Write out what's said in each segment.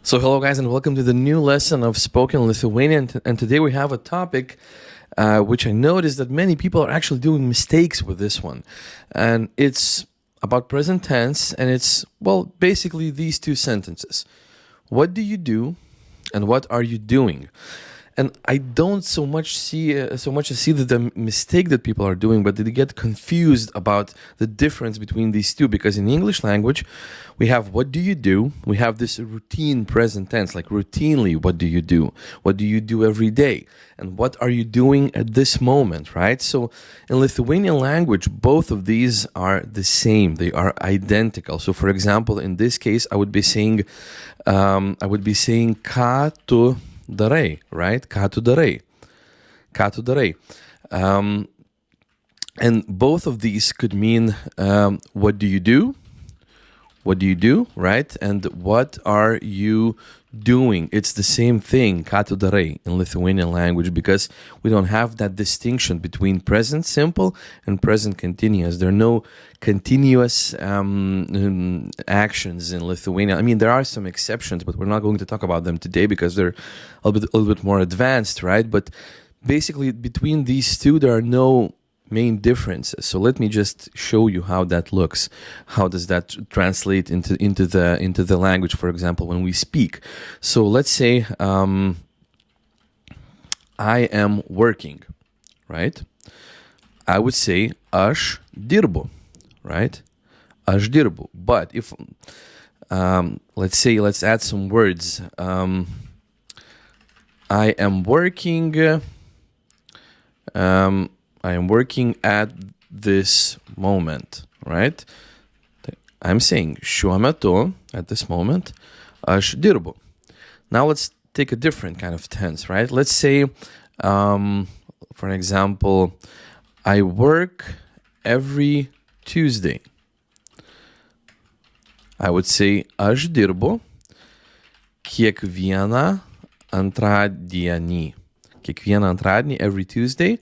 So hello guys and welcome to the new lesson of Spoken Lithuanian, and today we have a topic which I noticed that many people are actually doing mistakes with this one, and it's about present tense, and it's, well, basically these two sentences. What do you do and what are you doing? And I don't so much see the mistake that people are doing, but they get confused about the difference between these two. Because in English language, we have what do you do? We have this routine present tense, like routinely, what do you do? What do you do every day? And what are you doing at this moment, right? So in Lithuanian language, both of these are the same. They are identical. So for example, in this case, I would be saying, ką tu darai, right? Ką tu darai? Ką tu darai? And both of these could mean what do you do? What do you do, right? And what are you doing? It's the same thing, ką tu darai, in Lithuanian language, because we don't have that distinction between present simple and present continuous. There are no continuous actions in Lithuania. I mean, there are some exceptions, but we're not going to talk about them today because they're a little bit more advanced, right? But basically, between these two, there are no main differences. So let me just show you how that looks. How does that translate into the language, for example, when we speak? So let's say I am working, right? I would say aš dirbu, right? Aš dirbu. But if let's add some words. I am working. I am working at this moment, right? I'm saying šiuo metu, at this moment, aš dirbu. Now let's take a different kind of tense, right? Let's say, for example, I work every Tuesday. I would say aš dirbu kiekvieną antradienį. Kiekvieną antradienį, every Tuesday.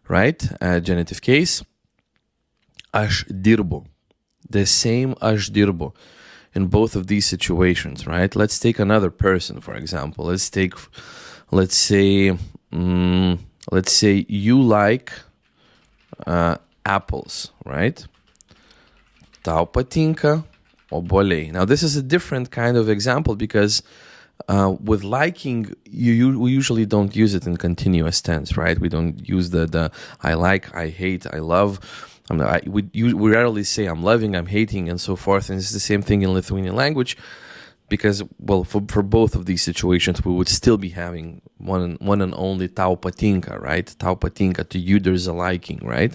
Right? Genitive case. Aš dirbu. The same aš dirbu in both of these situations, right? Let's take another person, for example. Let's say you like apples, right? Tau patinka obuoliai. Now, this is a different kind of example because with liking, we usually don't use it in continuous tense, right? We don't use the I like, I hate, I love. We rarely say I'm loving, I'm hating, and so forth. And it's the same thing in Lithuanian language because, well, for both of these situations, we would still be having one and only tau patinka, right? Tau patinka, to you there's a liking, right?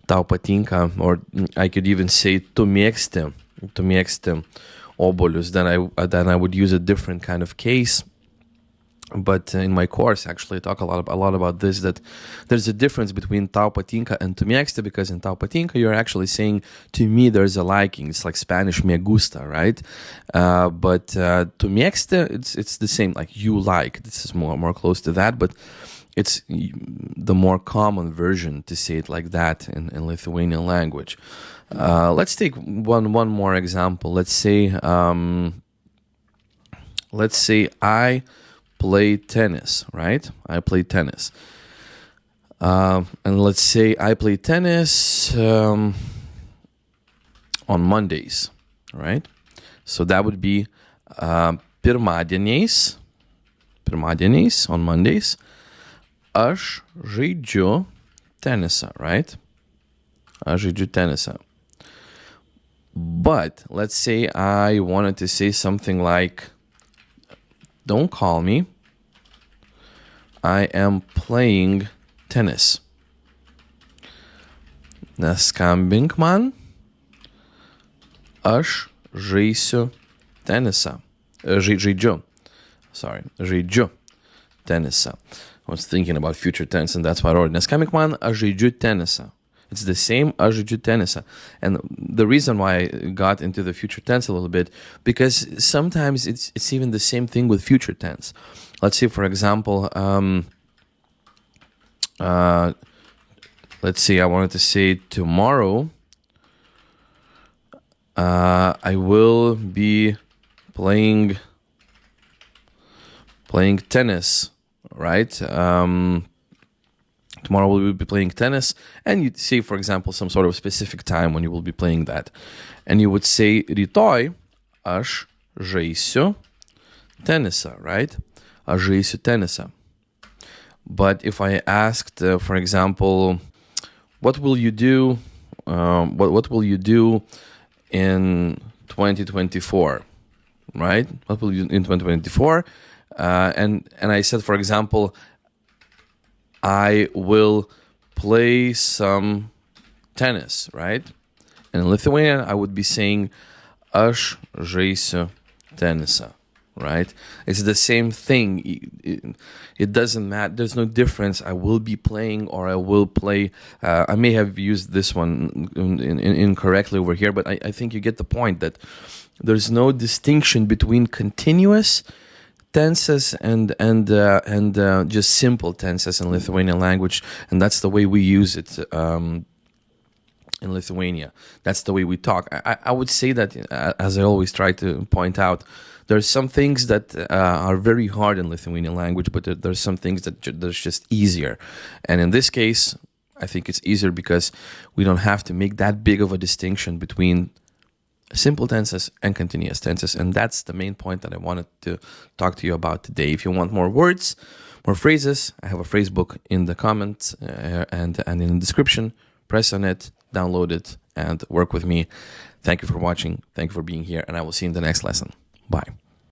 Tau patinka, or I could even say tu mėgsti obuolius, then I would use a different kind of case. But in my course, actually, I talk a lot about this, that there's a difference between tau patinka and tu mėgsti, because in tau patinka, you're actually saying, to me, there's a liking. It's like Spanish me gusta, right? But tu mėgsti, it's the same, like you like. This is more close to that, but it's the more common version to say it like that in Lithuanian language. Let's take one more example. Let's say I play tennis, right? I play tennis. And let's say I play tennis on Mondays, right? So that would be pirmadieniais, on Mondays. Aš žaidžiu tenisą, right? Aš žaidžiu tenisą. But let's say I wanted to say something like, don't call me. I am playing tennis. Neskambink man. Aš žaisiu tenisą. Žaidžiu tenisą. I was thinking about future tense, and that's why I wrote. Neskambink man, aš žaidžiu tenisą. It's the same, aš žaidžiu tenisą. And the reason why I got into the future tense a little bit, because sometimes it's even the same thing with future tense. Let's say, for example, let's say I wanted to say tomorrow, I will be playing playing tennis, right? Tomorrow we will be playing tennis, and you say, for example, some sort of specific time when you will be playing that. And you would say, rytoj aš žaisiu tenisą, right? Aš žaisiu tenisą. But if I asked, for example, what will you do? What will you do in 2024? Right? What will you do in 2024? And I said, for example, I will play some tennis, right? And in Lithuanian, I would be saying, aš žaisiu tenisą, right? It's the same thing. It doesn't matter. There's no difference. I will be playing or I will play. I may have used this one incorrectly over here, but I think you get the point that there's no distinction between continuous tenses and just simple tenses in Lithuanian language, and that's the way we use it in Lithuania. That's the way we talk. I would say that, as I always try to point out, there's some things that are very hard in Lithuanian language, but there's some things that's just easier. And in this case, I think it's easier because we don't have to make that big of a distinction between simple tenses and continuous tenses. And that's the main point that I wanted to talk to you about today. If you want more words, more phrases, I have a phrase book in the comments and in the description. Press on it, download it, and work with me. Thank you for watching. Thank you for being here, and I will see you in the next lesson. Bye.